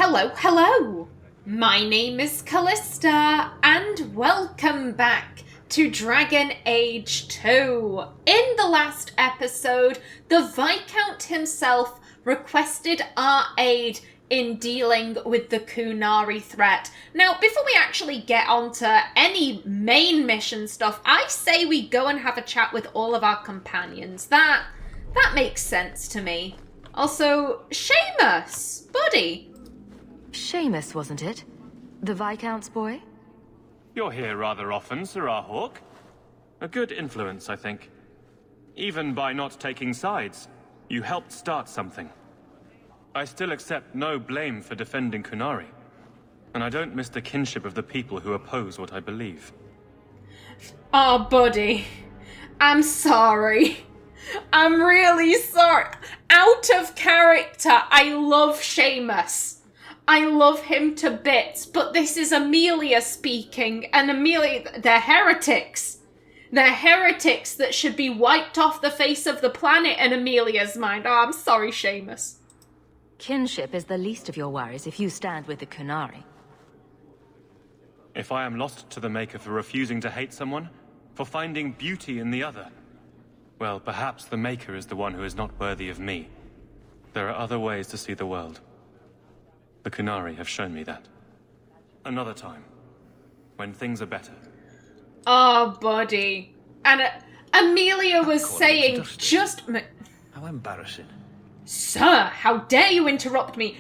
Hello! My name is Kallista, and welcome back to Dragon Age 2. In the last episode, the Viscount himself requested our aid in dealing with the Qunari threat. Now, before we actually get onto any main mission stuff, I say we go and have a chat with all of our companions. That makes sense to me. Also, Seamus, buddy. Seamus, wasn't it? The Viscount's boy? You're here rather often, Sirrah Hawk. A good influence, I think. Even by not taking sides, you helped start something. I still accept no blame for defending Qunari, and I don't miss the kinship of the people who oppose what I believe. Oh, buddy. I'm sorry. I'm really sorry. Out of character, I love Seamus. I love him to bits, but this is Amelia speaking, and Amelia, they're heretics. They're heretics that should be wiped off the face of the planet in Amelia's mind. Oh, I'm sorry, Seamus. Kinship is the least of your worries if you stand with the Qunari. If I am lost to the Maker for refusing to hate someone, for finding beauty in the other, well, perhaps the Maker is the one who is not worthy of me. There are other ways to see the world. The Qunari have shown me that. Another time, when things are better. Oh, buddy. And Amelia was saying just... How embarrassing. Sir, how dare you interrupt me?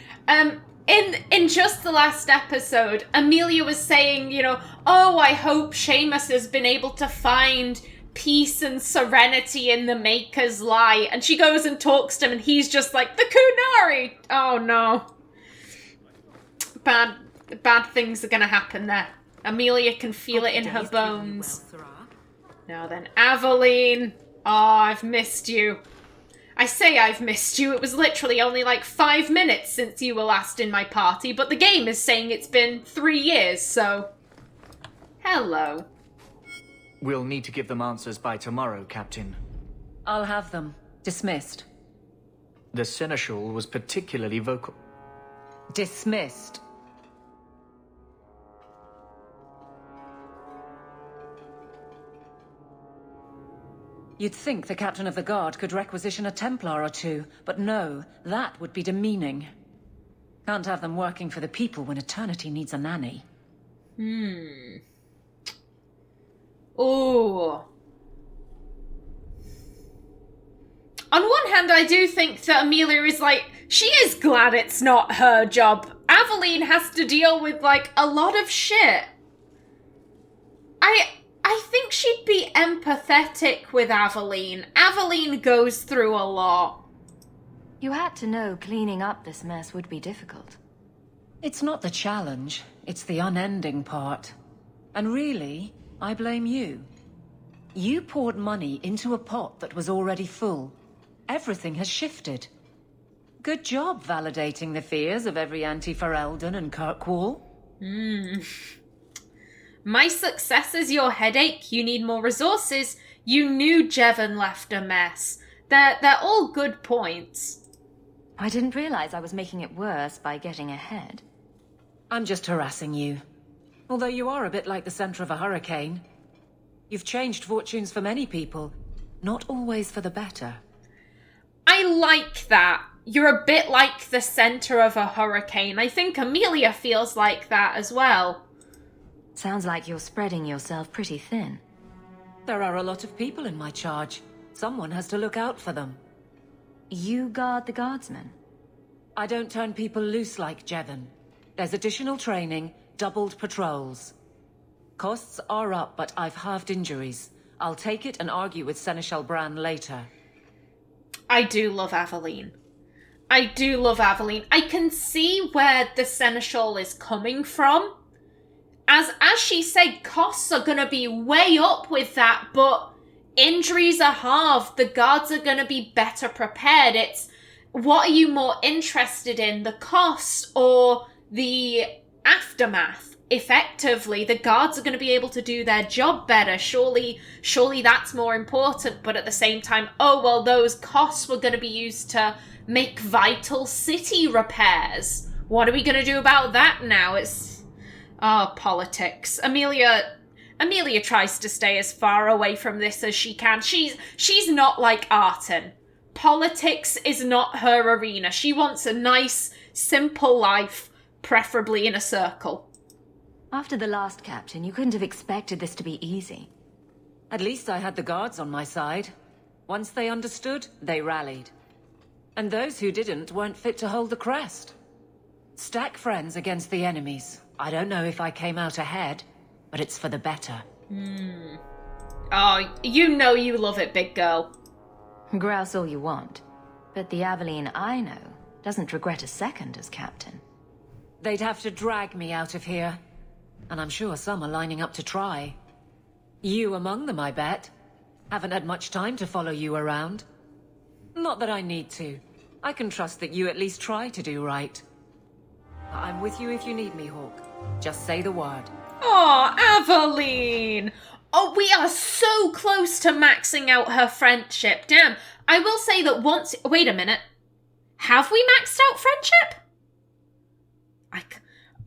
In just the last episode, Amelia was saying, oh, I hope Seamus has been able to find peace and serenity in the Maker's light. And she goes and talks to him, and he's just like, the Qunari! Oh, no. Bad things are gonna happen there. Amelia can feel it in her bones. Now then, Aveline. Oh, I've missed you. I say I've missed you. It was literally only like 5 minutes since you were last in my party, but the game is saying it's been 3 years, so... Hello. We'll need to give them answers by tomorrow, Captain. I'll have them. Dismissed. The Seneschal was particularly vocal. Dismissed. You'd think the Captain of the Guard could requisition a Templar or two, but no, that would be demeaning. Can't have them working for the people when eternity needs a nanny. Ooh. On one hand, I do think that Amelia is she is glad it's not her job. Aveline has to deal with, a lot of shit. I think she'd be empathetic with Aveline. Aveline goes through a lot. You had to know cleaning up this mess would be difficult. It's not the challenge, it's the unending part. And really, I blame you. You poured money into a pot that was already full. Everything has shifted. Good job validating the fears of every anti-Ferelden and Kirkwall. My success is your headache. You need more resources. You knew Jevon left a mess. They're all good points. I didn't realize I was making it worse by getting ahead. I'm just harassing you. Although you are a bit like the center of a hurricane. You've changed fortunes for many people, not always for the better. I like that. You're a bit like the center of a hurricane. I think Amelia feels like that as well. Sounds like you're spreading yourself pretty thin. There are a lot of people in my charge. Someone has to look out for them. You guard the guardsmen? I don't turn people loose like Jevon. There's additional training, doubled patrols. Costs are up, but I've halved injuries. I'll take it and argue with Seneschal Bran later. I do love Aveline. I do love Aveline. I can see where the Seneschal is coming from. As she said, costs are going to be way up with that, but injuries are halved. The guards are going to be better prepared. It's, what are you more interested in, the cost or the aftermath? Effectively, the guards are going to be able to do their job better. Surely that's more important, but at the same time, oh, well, those costs were going to be used to make vital city repairs. What are we going to do about that now? It's... Oh, politics. Amelia tries to stay as far away from this as she can. She's not like Arton. Politics is not her arena. She wants a nice, simple life, preferably in a circle. After the last captain, you couldn't have expected this to be easy. At least I had the guards on my side. Once they understood, they rallied. And those who didn't weren't fit to hold the crest. Stack friends against the enemies. I don't know if I came out ahead, but it's for the better. Oh, you know you love it, big girl. Grouse all you want, but the Aveline I know doesn't regret a second as captain. They'd have to drag me out of here. And I'm sure some are lining up to try. You among them, I bet. Haven't had much time to follow you around. Not that I need to. I can trust that you at least try to do right. I'm with you if you need me, Hawk. Just say the word. Oh, Aveline! Oh, we are so close to maxing out her friendship. Damn. I will say that once... Wait a minute. Have we maxed out friendship?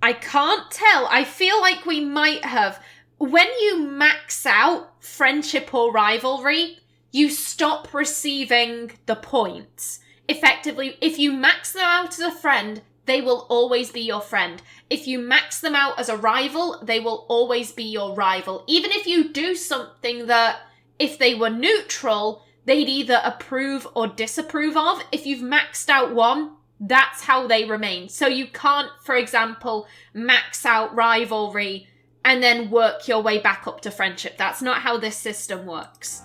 I can't tell. I feel like we might have. When you max out friendship or rivalry, you stop receiving the points. Effectively, if you max them out as a friend, they will always be your friend. If you max them out as a rival, they will always be your rival. Even if you do something that, if they were neutral, they'd either approve or disapprove of. If you've maxed out one, that's how they remain. So you can't, for example, max out rivalry and then work your way back up to friendship. That's not how this system works.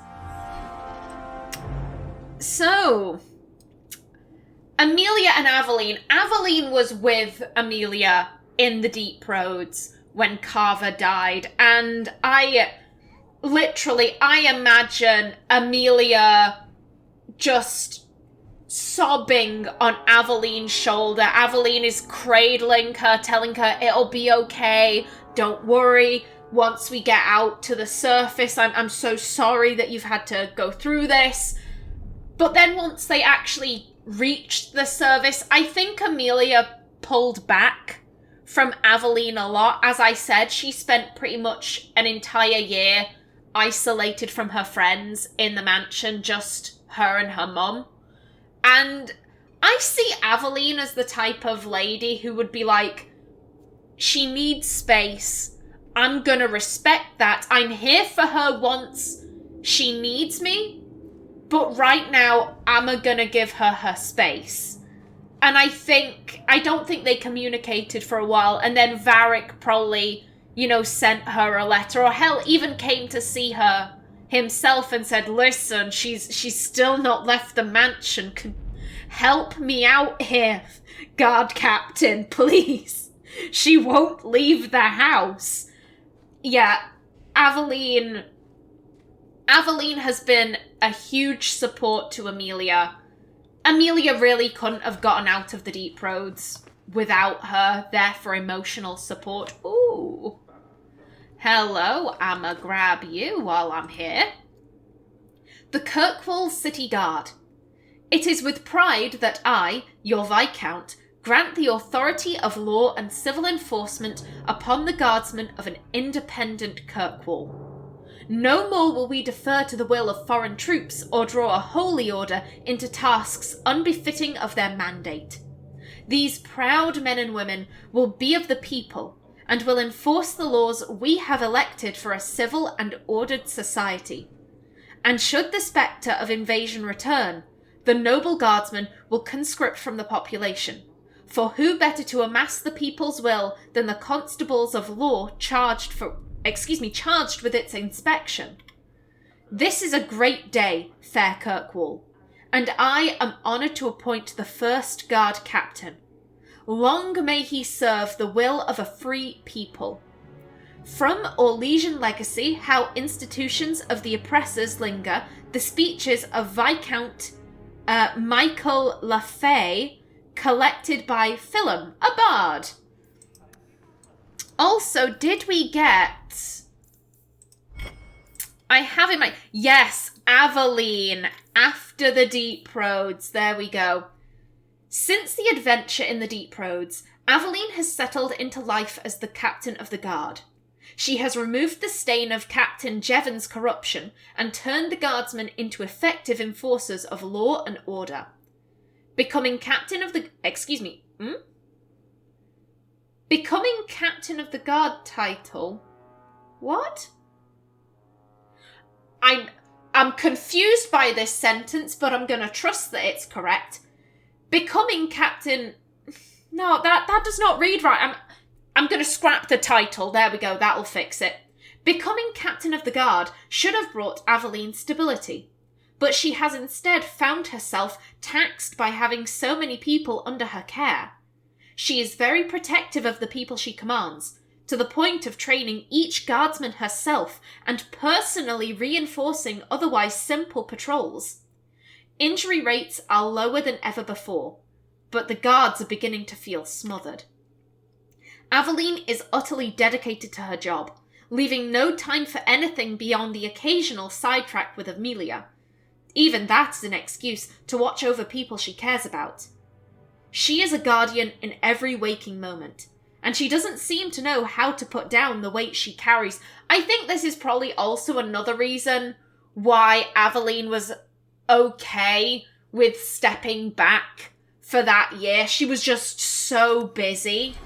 So... Amelia and Aveline. Aveline was with Amelia in the Deep Roads when Carver died, and I imagine Amelia just sobbing on Aveline's shoulder. Aveline is cradling her, telling her it'll be okay, don't worry, once we get out to the surface, I'm so sorry that you've had to go through this. But then once they actually reached the service, I think Amelia pulled back from Aveline a lot. As I said, she spent pretty much an entire year isolated from her friends in the mansion, just her and her mum. And I see Aveline as the type of lady who would be like, she needs space. I'm gonna respect that. I'm here for her once she needs me. But right now, I'm gonna give her her space. And I don't think they communicated for a while. And then Varric probably, sent her a letter. Or hell, even came to see her himself and said, listen, she's still not left the mansion. Could help me out here, guard captain, please. She won't leave the house. Yeah, Aveline has been a huge support to Amelia. Amelia really couldn't have gotten out of the Deep Roads without her there for emotional support. Ooh. Hello, I'ma grab you while I'm here. The Kirkwall City Guard. It is with pride that I, your Viscount, grant the authority of law and civil enforcement upon the guardsmen of an independent Kirkwall. No more will we defer to the will of foreign troops or draw a holy order into tasks unbefitting of their mandate. These proud men and women will be of the people and will enforce the laws we have elected for a civil and ordered society. And should the spectre of invasion return, the noble guardsmen will conscript from the population. For who better to amass the people's will than the constables of law charged with its inspection? This is a great day, fair Kirkwall, and I am honoured to appoint the first guard captain. Long may he serve the will of a free people. From Orlesian legacy, how institutions of the oppressors linger, the speeches of Viscount Michael Lafay, collected by Philum, a bard. Also, did we get... I have in mind... Yes, Aveline, after the Deep Roads. There we go. Since the adventure in the Deep Roads, Aveline has settled into life as the captain of the guard. She has removed the stain of Captain Jevon's corruption and turned the guardsmen into effective enforcers of law and order. Becoming captain of the... Becoming captain of the guard title... What? I'm confused by this sentence, but I'm going to trust that it's correct. Becoming captain... No, that does not read right. I'm going to scrap the title. There we go, that'll fix it. Becoming captain of the guard should have brought Aveline stability, but she has instead found herself taxed by having so many people under her care. She is very protective of the people she commands, to the point of training each guardsman herself and personally reinforcing otherwise simple patrols. Injury rates are lower than ever before, but the guards are beginning to feel smothered. Aveline is utterly dedicated to her job, leaving no time for anything beyond the occasional sidetrack with Amelia. Even that is an excuse to watch over people she cares about. She is a guardian in every waking moment, and she doesn't seem to know how to put down the weight she carries. I think this is probably also another reason why Aveline was okay with stepping back for that year. She was just so busy.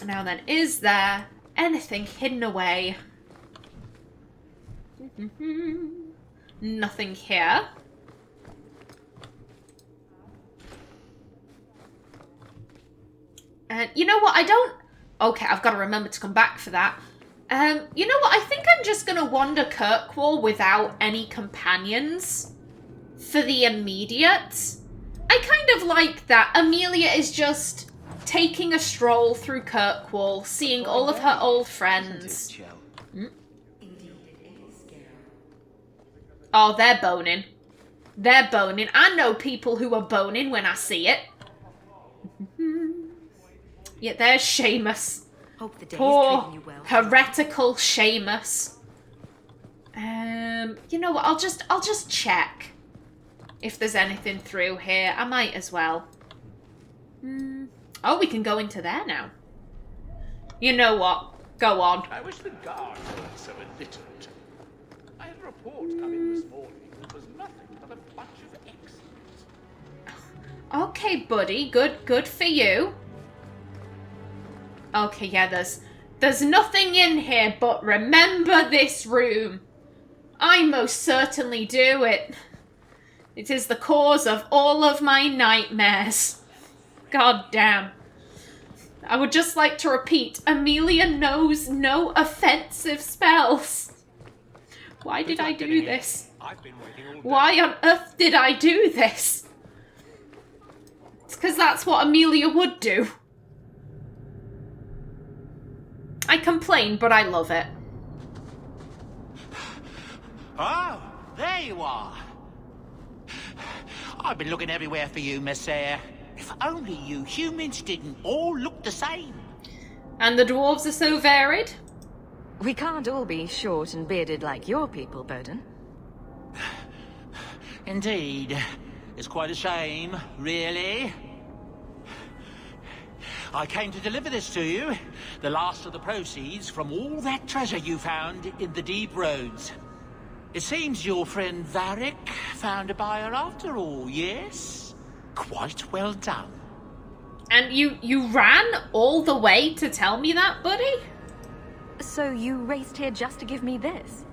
Now then, is there anything hidden away? Nothing here. And you know what? Okay, I've got to remember to come back for that. You know what? I think I'm just going to wander Kirkwall without any companions for the immediate. I kind of like that. Amelia is just taking a stroll through Kirkwall, seeing all of her old friends. Oh, they're boning. They're boning. I know people who are boning when I see it. Yeah, there's Seamus. Hope the day Poor, is treating you well. heretical Seamus. You know what? I'll just check if there's anything through here. I might as well. Oh, we can go into there now. You know what? Go on. I wish the guards weren't so illiterate. I had a report come in this morning that was nothing but a bunch of X's. Okay, buddy. Good for you. Okay, yeah, there's nothing in here, but remember this room. I most certainly do. It is the cause of all of my nightmares. God damn. I would just like to repeat, Amelia knows no offensive spells. Why did I do this? Why on earth did I do this? It's because that's what Amelia would do. I complain, but I love it. Oh, there you are. I've been looking everywhere for you, Messiah. If only you humans didn't all look the same. And the dwarves are so varied? We can't all be short and bearded like your people, Bowden. Indeed. It's quite a shame, really. I came to deliver this to you. The last of the proceeds from all that treasure you found in the deep roads. It seems your friend Varric found a buyer after all, yes? Quite well done. And you ran all the way to tell me that, buddy? So you raced here just to give me this?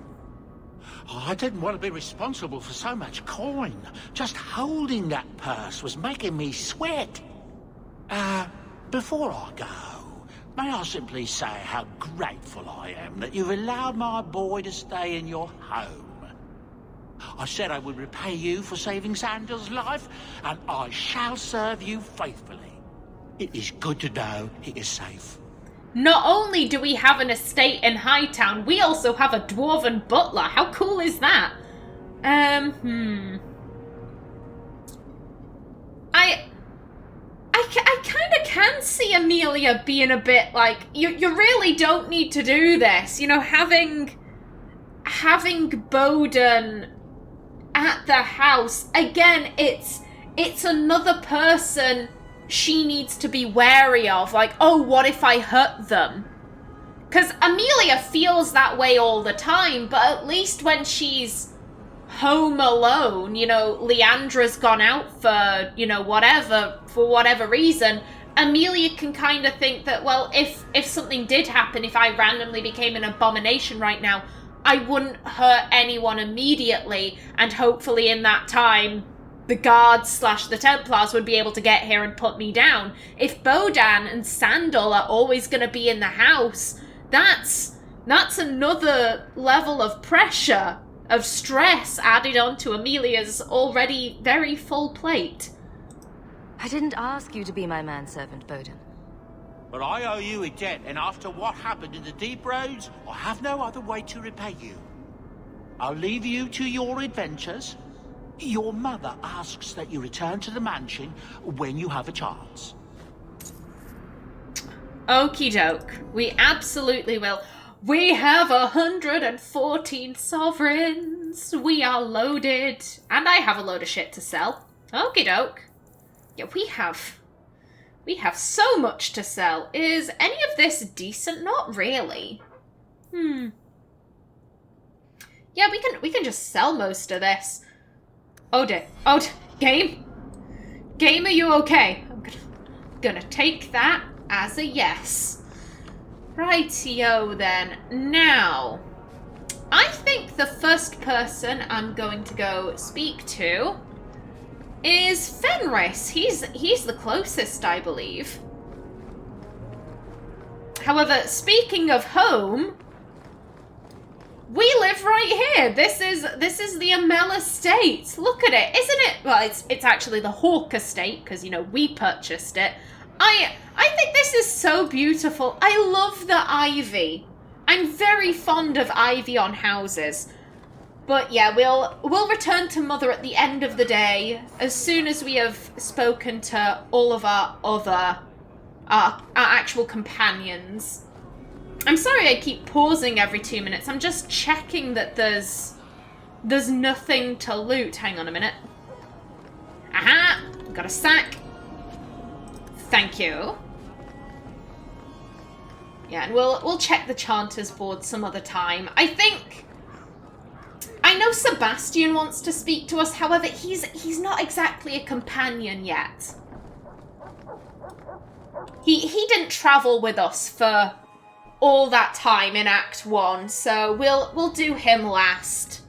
Oh, I didn't want to be responsible for so much coin. Just holding that purse was making me sweat. Before I go, may I simply say how grateful I am that you've allowed my boy to stay in your home. I said I would repay you for saving Sandel's life, and I shall serve you faithfully. It is good to know he is safe. Not only do we have an estate in Hightown, we also have a dwarven butler. How cool is that? I kind of can see Amelia being a bit like, you really don't need to do this. You know, having Bowden at the house, again, it's another person she needs to be wary of. Like, oh, what if I hurt them? Because Amelia feels that way all the time, but at least when she's home alone, you know, Leandra's gone out for, you know, for whatever reason, Amelia can kind of think that, well, if something did happen, if I randomly became an abomination right now, I wouldn't hurt anyone immediately, and hopefully in that time, the guards / the Templars would be able to get here and put me down. If Bodan and Sandal are always going to be in the house, that's another level of pressure, of stress added onto Amelia's already very full plate. I didn't ask you to be my manservant, Bodan. But I owe you a debt, and after what happened in the Deep Roads, I have no other way to repay you. I'll leave you to your adventures. Your mother asks that you return to the mansion when you have a chance. Okie doke. We absolutely will. We have 114 sovereigns. We are loaded. And I have a load of shit to sell. Okie doke. Yeah, we have so much to sell. Is any of this decent? Not really. Yeah, we can just sell most of this. Oh dear. Oh, game? Game, are you okay? I'm gonna take that as a yes. Rightio then. Now, I think the first person I'm going to go speak to is Fenris. He's the closest, I believe. However, speaking of home, we live right here. This is the Amelia estate. Look at it, isn't it? Well, it's actually the Hawk estate because, you know, we purchased it. I think this is so beautiful. I love the ivy. I'm very fond of ivy on houses. But yeah, we'll return to Mother at the end of the day as soon as we have spoken to all of our actual companions. I'm sorry I keep pausing every 2 minutes. I'm just checking that there's nothing to loot. Hang on a minute. Aha! Got a sack. Thank you. Yeah, and we'll check the Chanter's board some other time. I know Sebastian wants to speak to us, however, he's not exactly a companion yet. He didn't travel with us for all that time in Act 1, so we'll do him last.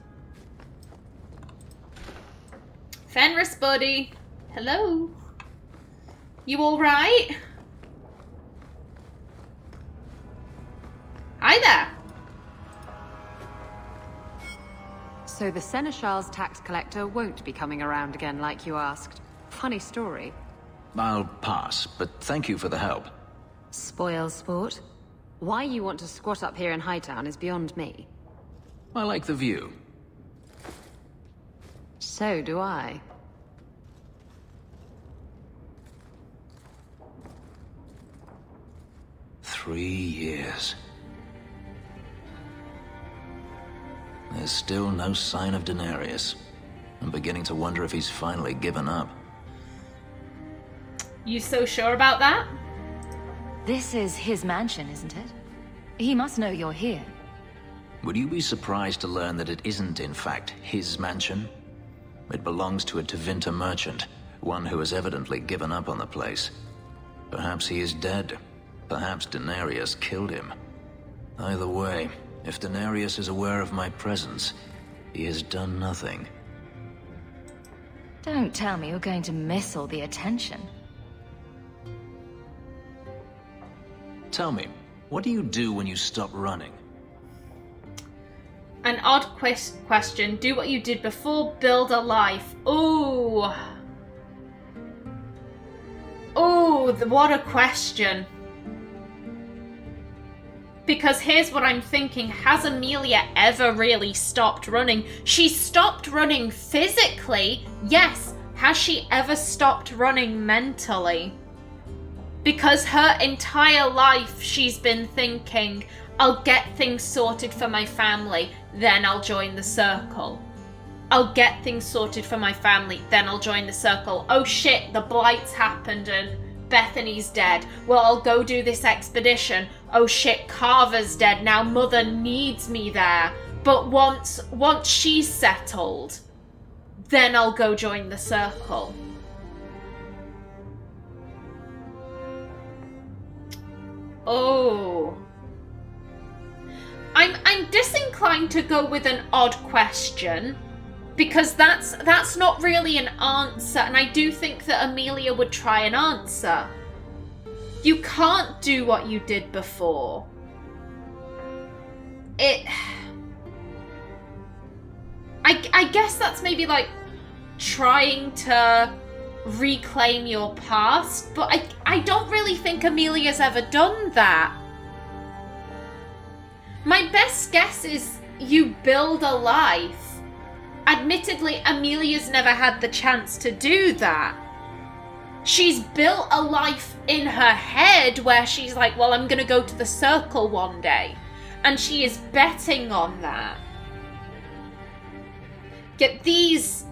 Fenris, buddy. Hello. You alright? Hi there. So the Seneschal's tax collector won't be coming around again like you asked. Funny story. I'll pass, but thank you for the help. Spoil sport. Why you want to squat up here in Hightown is beyond me. I like the view. So do I. "3 years. There's still no sign of Danarius. I'm beginning to wonder if he's finally given up. You so sure about that? This is his mansion, isn't it? He must know you're here. Would you be surprised to learn that it isn't, in fact, his mansion? It belongs to a Tevinter merchant, one who has evidently given up on the place. Perhaps he is dead. Perhaps Danarius killed him. Either way, if Danarius is aware of my presence, he has done nothing. Don't tell me you're going to miss all the attention. Tell me, what do you do when you stop running? An odd question. Do what you did before, build a life. Ooh. Ooh, what a question. Because here's what I'm thinking. Has Amelia ever really stopped running? She stopped running physically, yes. Has she ever stopped running mentally? Because her entire life she's been thinking, I'll get things sorted for my family, then I'll join the circle. I'll get things sorted for my family, then I'll join the circle. Oh shit, the Blight's happened and Bethany's dead. Well, I'll go do this expedition. Oh shit, Carver's dead. Now Mother needs me there. But once she's settled, then I'll go join the circle. Oh. I'm disinclined to go with an odd question, because that's not really an answer, and I do think that Amelia would try an answer. You can't do what you did before. I guess that's maybe like trying to reclaim your past, but I don't really think Amelia's ever done that. My best guess is you build a life. Admittedly, Amelia's never had the chance to do that. She's built a life in her head where she's like, well, I'm gonna go to the circle one day. And she is betting on that. Yet these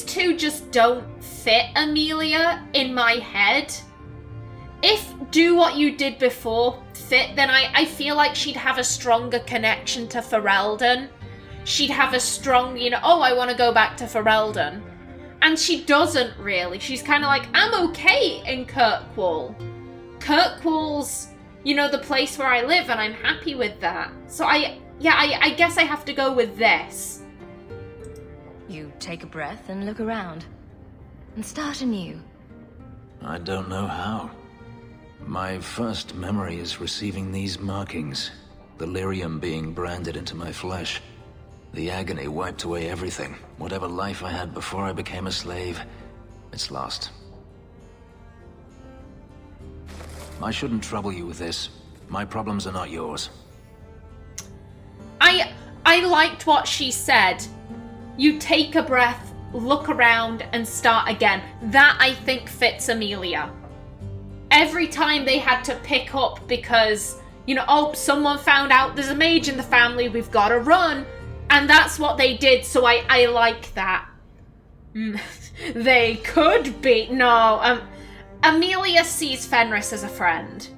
two just don't fit Amelia in my head. If do what you did before fit, then I feel like she'd have a stronger connection to Ferelden. She'd have a strong, oh, I want to go back to Ferelden. And she doesn't really. She's kind of like, I'm okay in Kirkwall. Kirkwall's, the place where I live, and I'm happy with that. So I guess I have to go with this. You take a breath and look around. And start anew. I don't know how. My first memory is receiving these markings. The lyrium being branded into my flesh. The agony wiped away everything. Whatever life I had before I became a slave, it's lost. I shouldn't trouble you with this. My problems are not yours. I liked what she said. You take a breath, look around, and start again. That, I think, fits Amelia. Every time they had to pick up because, oh, someone found out there's a mage in the family, we've got to run. And that's what they did, so I like that. They could be. No, Amelia sees Fenris as a friend.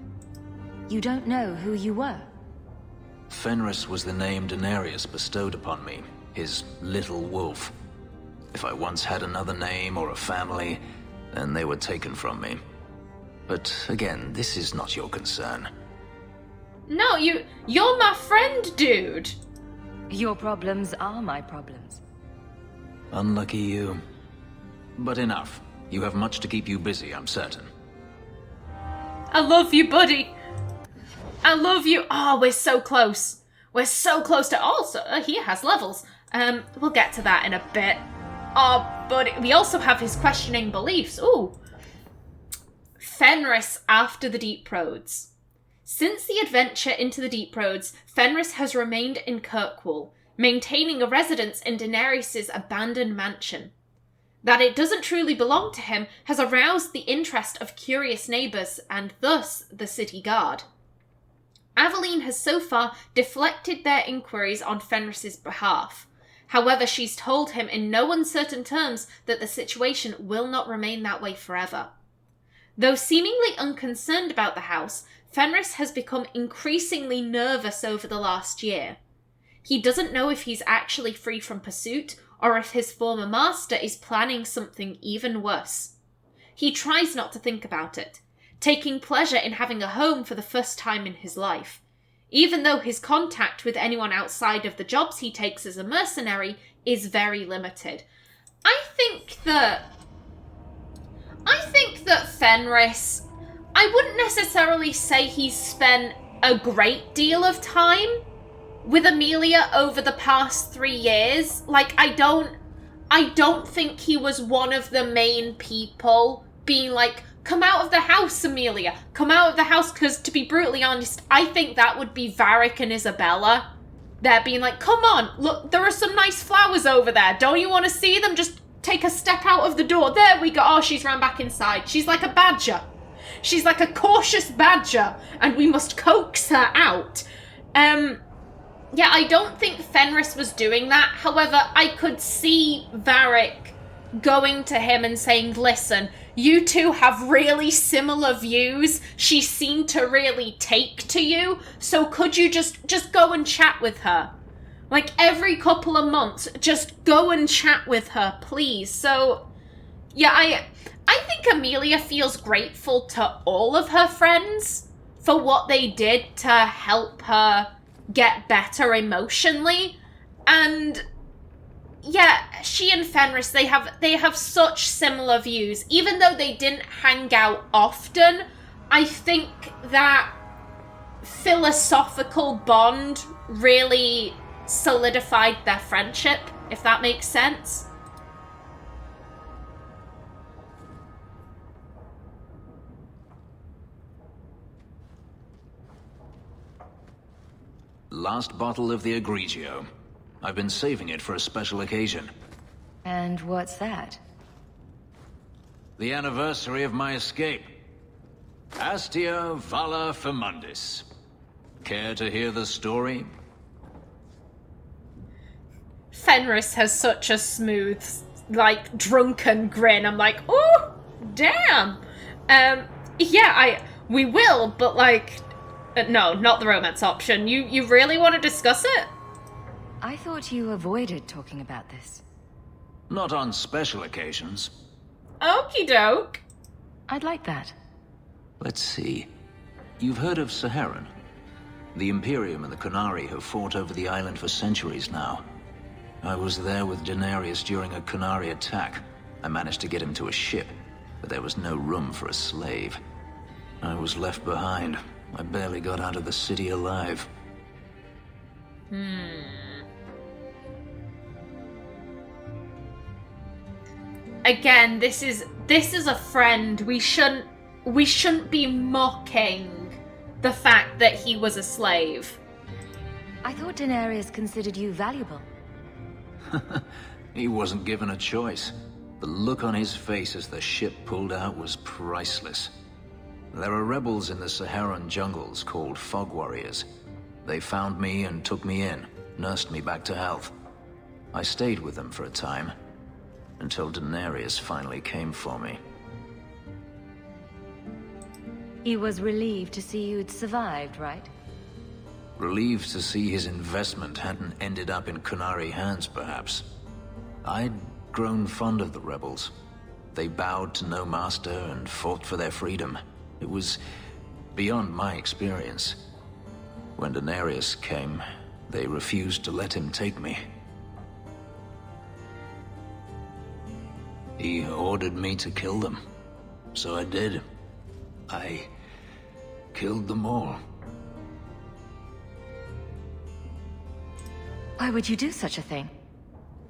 You don't know who you were? Fenris was the name Danarius bestowed upon me, his little wolf. If I once had another name or a family, then they were taken from me. But again, this is not your concern. No, you're my friend, dude. Your problems are my problems. Unlucky you. But enough. You have much to keep you busy, I'm certain. I love you, buddy. I love you. Oh, we're so close. We're so close to... Also, he has levels. We'll get to that in a bit. Oh, but we also have his questioning beliefs. Ooh. Fenris after the Deep Roads. Since the adventure into the Deep Roads, Fenris has remained in Kirkwall, maintaining a residence in Danarius' abandoned mansion. That it doesn't truly belong to him has aroused the interest of curious neighbours and thus the city guard. Aveline has so far deflected their inquiries on Fenris' behalf. However, she's told him in no uncertain terms that the situation will not remain that way forever. Though seemingly unconcerned about the house, Fenris has become increasingly nervous over the last year. He doesn't know if he's actually free from pursuit, or if his former master is planning something even worse. He tries not to think about it, taking pleasure in having a home for the first time in his life, even though his contact with anyone outside of the jobs he takes as a mercenary is very limited. I think that Fenris, I wouldn't necessarily say he's spent a great deal of time with Amelia over the past 3 years. Like, I don't think he was one of the main people being like, come out of the house, Amelia, come out of the house, because to be brutally honest, I think that would be Varric and Isabella. They're being like, come on, look, there are some nice flowers over there, don't you want to see them? Just take a step out of the door. There we go. Oh, she's ran back inside. She's like a badger. She's like a cautious badger, and we must coax her out. Yeah, I don't think Fenris was doing that. However, I could see Varric going to him and saying, listen, you two have really similar views. She seemed to really take to you. So could you just go and chat with her? Like, every couple of months, just go and chat with her, please. So, yeah, I think Amelia feels grateful to all of her friends for what they did to help her get better emotionally. And yeah, she and Fenris, they have such similar views. Even though they didn't hang out often, I think that philosophical bond really solidified their friendship, if that makes sense. Last bottle of the Egregio. I've been saving it for a special occasion. And what's that? The anniversary of my escape. Astia Vala Firmundis. Care to hear the story? Fenris has such a smooth, like, drunken grin. I'm like, oh, damn. We will, but like, no, not the romance option. You really want to discuss it? I thought you avoided talking about this. Not on special occasions. Okie doke. I'd like that. Let's see. You've heard of Saharan? The Imperium and the Qunari have fought over the island for centuries now. I was there with Danarius during a Qunari attack. I managed to get him to a ship, but there was no room for a slave. I was left behind. I barely got out of the city alive. Again, this is a friend. We shouldn't be mocking the fact that he was a slave. I thought Danarius considered you valuable. He wasn't given a choice. The look on his face as the ship pulled out was priceless. There are rebels in the Saharan jungles called Fog Warriors. They found me and took me in, nursed me back to health. I stayed with them for a time, until Danarius finally came for me. He was relieved to see you'd survived, right? Relieved to see his investment hadn't ended up in Qunari hands, perhaps. I'd grown fond of the rebels. They bowed to no master and fought for their freedom. It was beyond my experience. When Danarius came, they refused to let him take me. He ordered me to kill them. So I did. I killed them all. Why would you do such a thing?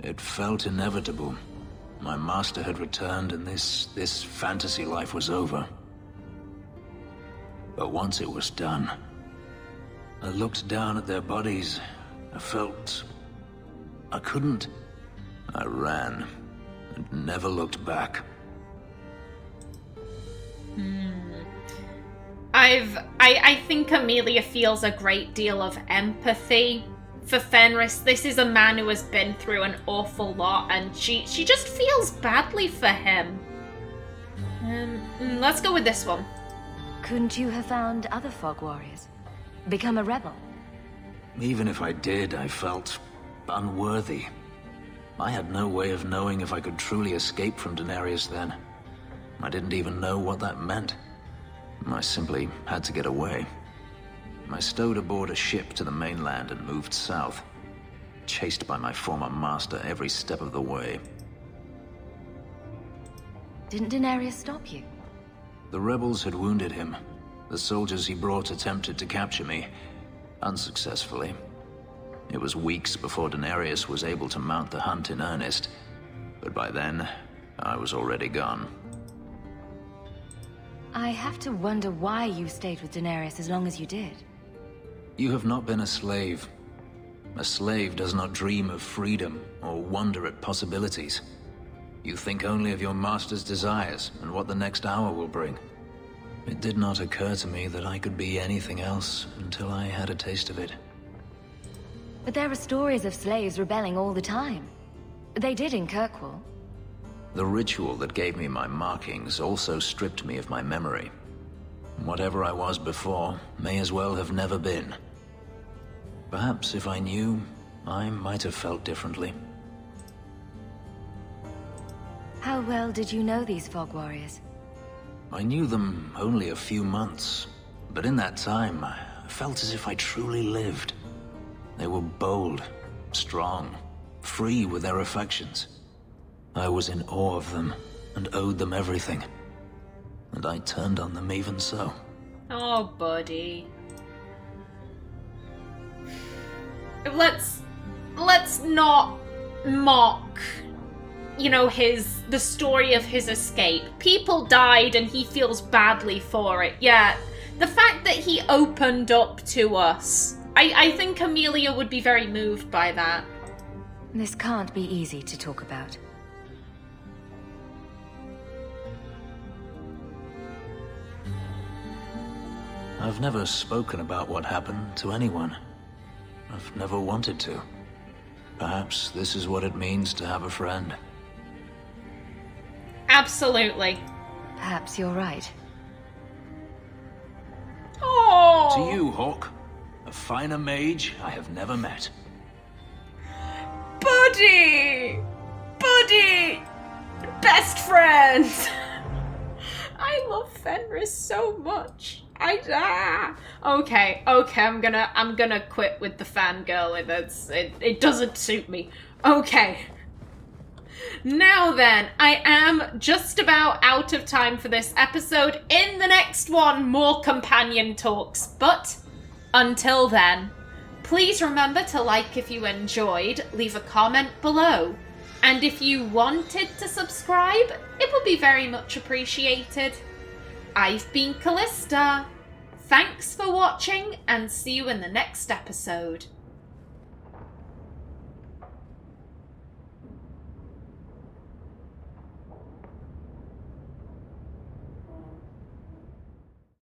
It felt inevitable. My master had returned and this fantasy life was over. But once it was done, I looked down at their bodies. I felt I couldn't. I ran and never looked back. I think Amelia feels a great deal of empathy for Fenris. This is a man who has been through an awful lot, and she just feels badly for him. Let's go with this one. Couldn't you have found other Fog Warriors? Become a rebel? Even if I did, I felt unworthy. I had no way of knowing if I could truly escape from Danarius then. I didn't even know what that meant. I simply had to get away. I stowed aboard a ship to the mainland and moved south, chased by my former master every step of the way. Didn't Danarius stop you? The rebels had wounded him. The soldiers he brought attempted to capture me, unsuccessfully. It was weeks before Danarius was able to mount the hunt in earnest, but by then, I was already gone. I have to wonder why you stayed with Danarius as long as you did. You have not been a slave. A slave does not dream of freedom or wonder at possibilities. You think only of your master's desires and what the next hour will bring. It did not occur to me that I could be anything else until I had a taste of it. But there are stories of slaves rebelling all the time. They did in Kirkwall. The ritual that gave me my markings also stripped me of my memory. Whatever I was before may as well have never been. Perhaps if I knew, I might have felt differently. How well did you know these fog warriors? I knew them only a few months, but in that time, I felt as if I truly lived. They were bold, strong, free with their affections. I was in awe of them, and owed them everything. And I turned on them even so. Oh, buddy. Let's not mock, you know, the story of his escape. People died and he feels badly for it. Yeah, the fact that he opened up to us, I think Amelia would be very moved by that. This can't be easy to talk about. I've never spoken about what happened to anyone. I've never wanted to. Perhaps this is what it means to have a friend. Absolutely. Perhaps you're right. Oh. To you, Hawk. A finer mage I have never met. Buddy! Buddy! Best friends! I love Fenris so much. Okay, I'm gonna quit with the fangirl. It doesn't suit me. Okay. Now then, I am just about out of time for this episode. In the next one, more companion talks. But until then, please remember to like if you enjoyed, leave a comment below. And if you wanted to subscribe, it would be very much appreciated. I've been Callista. Thanks for watching, and see you in the next episode.